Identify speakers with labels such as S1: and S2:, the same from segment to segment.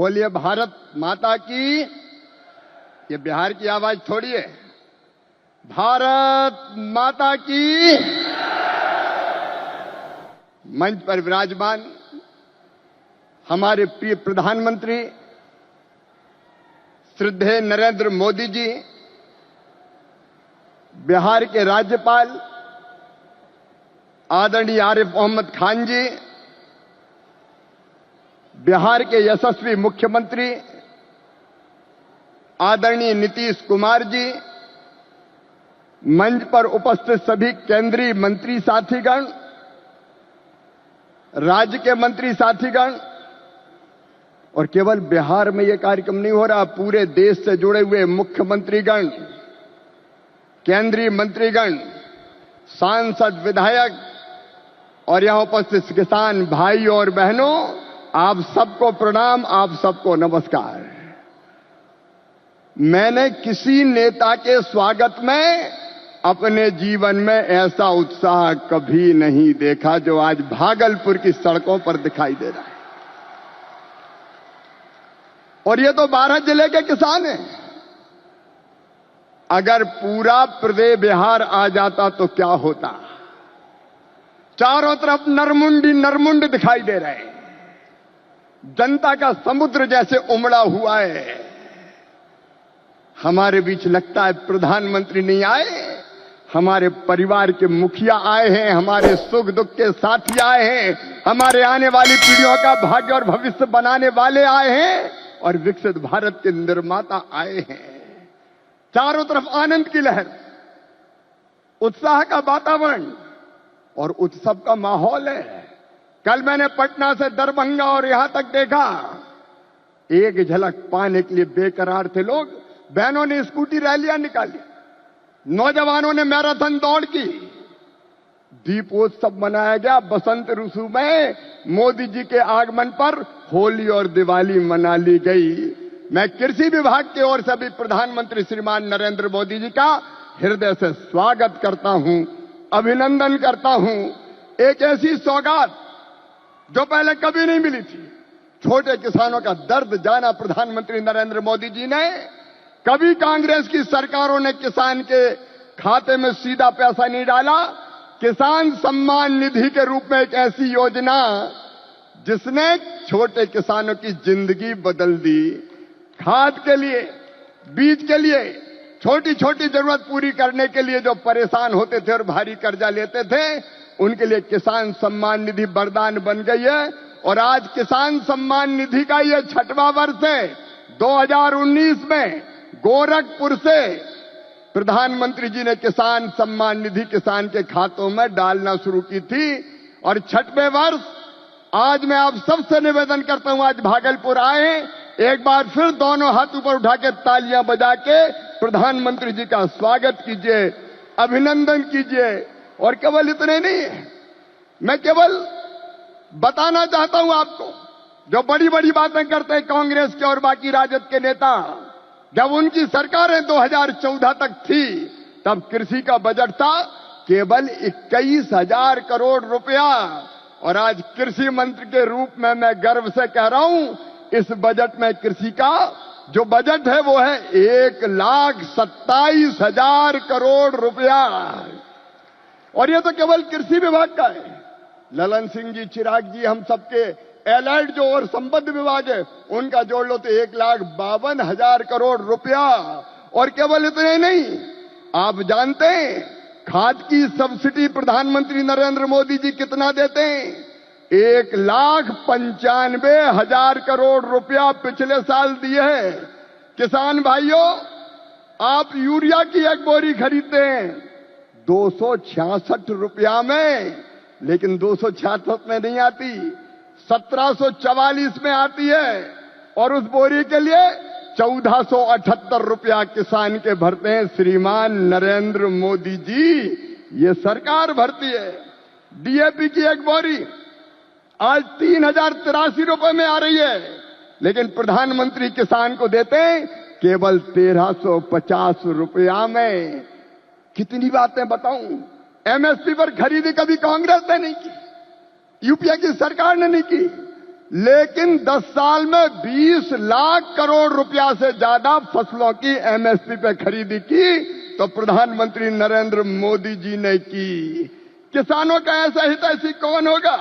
S1: बोलिए भारत माता की। ये बिहार की आवाज थोड़ी है। भारत माता की। मंच पर विराजमान हमारे प्रिय प्रधानमंत्री श्रद्धेय नरेंद्र मोदी जी, बिहार के राज्यपाल आदरणीय आरिफ मोहम्मद खान जी, बिहार के यशस्वी मुख्यमंत्री आदरणीय नीतीश कुमार जी, मंच पर उपस्थित सभी केंद्रीय मंत्री साथीगण, राज्य के मंत्री साथीगण, और केवल बिहार में यह कार्यक्रम नहीं हो रहा, पूरे देश से जुड़े हुए मुख्यमंत्रीगण, केंद्रीय मंत्रीगण, सांसद, विधायक और यहां उपस्थित किसान भाई और बहनों, आप सबको प्रणाम, आप सबको नमस्कार। मैंने किसी नेता के स्वागत में अपने जीवन में ऐसा उत्साह कभी नहीं देखा जो आज भागलपुर की सड़कों पर दिखाई दे रहा है। और ये तो 12 जिले के किसान हैं। अगर पूरा प्रदेश बिहार आ जाता तो क्या होता। चारों तरफ नरमुंड दिखाई दे रहे हैं। जनता का समुद्र जैसे उमड़ा हुआ है। हमारे बीच लगता है प्रधानमंत्री नहीं आए, हमारे परिवार के मुखिया आए हैं, हमारे सुख दुख के साथी आए हैं, हमारे आने वाली पीढ़ियों का भाग्य और भविष्य बनाने वाले आए हैं और विकसित भारत के निर्माता आए हैं। चारों तरफ आनंद की लहर, उत्साह का वातावरण और उत्सव का माहौल है। कल मैंने पटना से दरभंगा और यहां तक देखा, एक झलक पाने के लिए बेकरार थे लोग। बहनों ने स्कूटी रैलियां निकाली, नौजवानों ने मैराथन दौड़ की, दीपोत्सव मनाया गया। बसंत ऋतु में मोदी जी के आगमन पर होली और दिवाली मना ली गई। मैं कृषि विभाग की ओर से भी प्रधानमंत्री श्रीमान नरेंद्र मोदी जी का हृदय से स्वागत करता हूं, अभिनंदन करता हूं। एक ऐसी सौगात जो पहले कभी नहीं मिली थी। छोटे किसानों का दर्द जाना प्रधानमंत्री नरेंद्र मोदी जी ने। कभी कांग्रेस की सरकारों ने किसान के खाते में सीधा पैसा नहीं डाला। किसान सम्मान निधि के रूप में एक ऐसी योजना जिसने छोटे किसानों की जिंदगी बदल दी। खाद के लिए, बीज के लिए, छोटी छोटी जरूरत पूरी करने के लिए जो परेशान होते थे और भारी कर्जा लेते थे, उनके लिए किसान सम्मान निधि वरदान बन गई है। और आज किसान सम्मान निधि का यह 6वां वर्ष है। 2019 में गोरखपुर से प्रधानमंत्री जी ने किसान सम्मान निधि किसान के खातों में डालना शुरू की थी और 6वें वर्ष आज मैं आप सबसे निवेदन करता हूं, आज भागलपुर आए, एक बार फिर दोनों हाथ ऊपर उठा के तालियां बजा के प्रधानमंत्री जी का स्वागत कीजिए, अभिनंदन कीजिए। और केवल इतने नहीं, मैं केवल बताना चाहता हूं आपको, जो बड़ी बड़ी बातें करते हैं कांग्रेस के और बाकी राजद के नेता, जब उनकी सरकारें 2014 तक थी तब कृषि का बजट था केवल 21,000 करोड़ रुपया। और आज कृषि मंत्री के रूप में मैं गर्व से कह रहा हूं, इस बजट में कृषि का जो बजट है वो है 1,27,000 करोड़ रुपया। और ये तो केवल कृषि विभाग का है। ललन सिंह जी, चिराग जी, हम सबके एलाइड जो और संबद्ध विभाग है उनका जोड़ लो तो 1,52,000 करोड़ रुपया। और केवल इतने नहीं, आप जानते हैं खाद की सब्सिडी प्रधानमंत्री नरेंद्र मोदी जी कितना देते हैं? 1,95,000 करोड़ रुपया पिछले साल दिए हैं। किसान भाइयों, आप यूरिया की एक बोरी खरीदते हैं 266 रुपया में, लेकिन 266 में नहीं आती, 1744 में आती है। और उस बोरी के लिए 1478 रुपया किसान के भरते हैं श्रीमान नरेंद्र मोदी जी, ये सरकार भरती है। डीएपी की एक बोरी आज 3,083 रुपए में आ रही है, लेकिन प्रधानमंत्री किसान को देते हैं केवल 1,350 रुपया में। कितनी बातें बताऊं। एमएसपी पर खरीदी कभी कांग्रेस ने नहीं की, यूपीए की सरकार ने नहीं की। लेकिन 10 साल में 20 लाख करोड़ रुपया से ज्यादा फसलों की एमएसपी पे खरीदी की तो प्रधानमंत्री नरेंद्र मोदी जी ने की। किसानों का ऐसा हितैषी कौन होगा?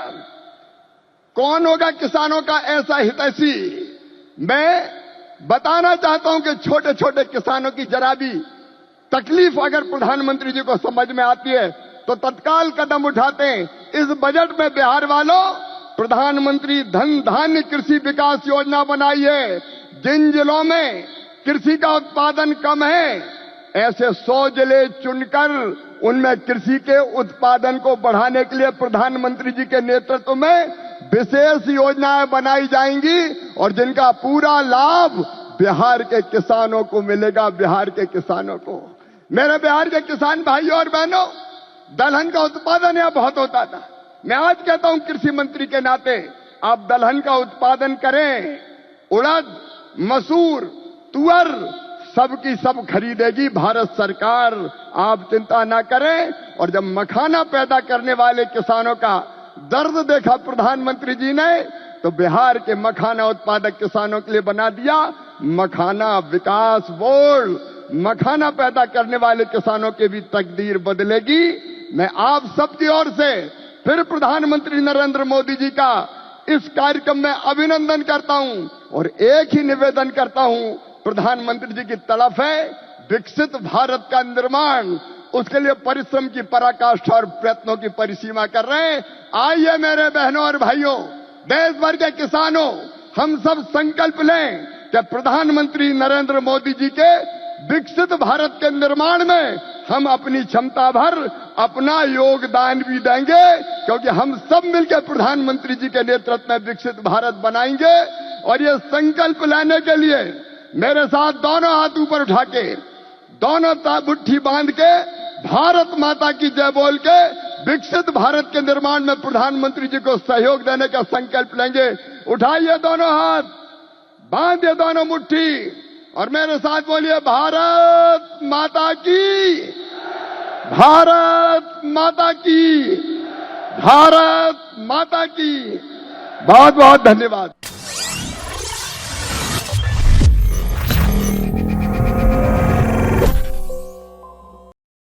S1: कौन होगा किसानों का ऐसा हितैषी? मैं बताना चाहता हूं कि छोटे छोटे किसानों की जरा भी तकलीफ अगर प्रधानमंत्री जी को समझ में आती है तो तत्काल कदम उठाते हैं। इस बजट में बिहार वालों प्रधानमंत्री धन धान्य कृषि विकास योजना बनाई है। जिन जिलों में कृषि का उत्पादन कम है, ऐसे 100 जिले चुनकर उनमें कृषि के उत्पादन को बढ़ाने के लिए प्रधानमंत्री जी के नेतृत्व में विशेष योजनाएं बनाई जाएंगी और जिनका पूरा लाभ बिहार के किसानों को मिलेगा। बिहार के किसानों को, मेरे बिहार के किसान भाइयों और बहनों, दलहन का उत्पादन यहां बहुत होता था। मैं आज कहता हूं कृषि मंत्री के नाते, आप दलहन का उत्पादन करें। उड़द, मसूर, तुअर सबकी सब खरीदेगी भारत सरकार, आप चिंता ना करें। और जब मखाना पैदा करने वाले किसानों का दर्द देखा प्रधानमंत्री जी ने, तो बिहार के मखाना उत्पादक किसानों के लिए बना दिया मखाना विकास बोर्ड। मखाना पैदा करने वाले किसानों की भी तकदीर बदलेगी। मैं आप सबकी ओर से फिर प्रधानमंत्री नरेंद्र मोदी जी का इस कार्यक्रम में अभिनंदन करता हूं और एक ही निवेदन करता हूं, प्रधानमंत्री जी की तड़प है विकसित भारत का निर्माण, उसके लिए परिश्रम की पराकाष्ठा और प्रयत्नों की परिसीमा कर रहे हैं। आइए मेरे बहनों और भाइयों, देश भर के किसानों, हम सब संकल्प लें कि प्रधानमंत्री नरेंद्र मोदी जी के विकसित भारत के निर्माण में हम अपनी क्षमता भर अपना योगदान भी देंगे, क्योंकि हम सब मिलकर प्रधानमंत्री जी के नेतृत्व में विकसित भारत बनाएंगे। और ये संकल्प लेने के लिए मेरे साथ दोनों हाथ ऊपर उठा के, दोनों मुट्ठी बांध के, भारत माता की जय बोल के विकसित भारत के निर्माण में प्रधानमंत्री जी को सहयोग देने का संकल्प लेंगे। उठाइए दोनों हाथ, बांधिए दोनों मुट्ठी और मेरे साथ बोलिए भारत माता की, भारत माता की, भारत माता की। बहुत बहुत धन्यवाद।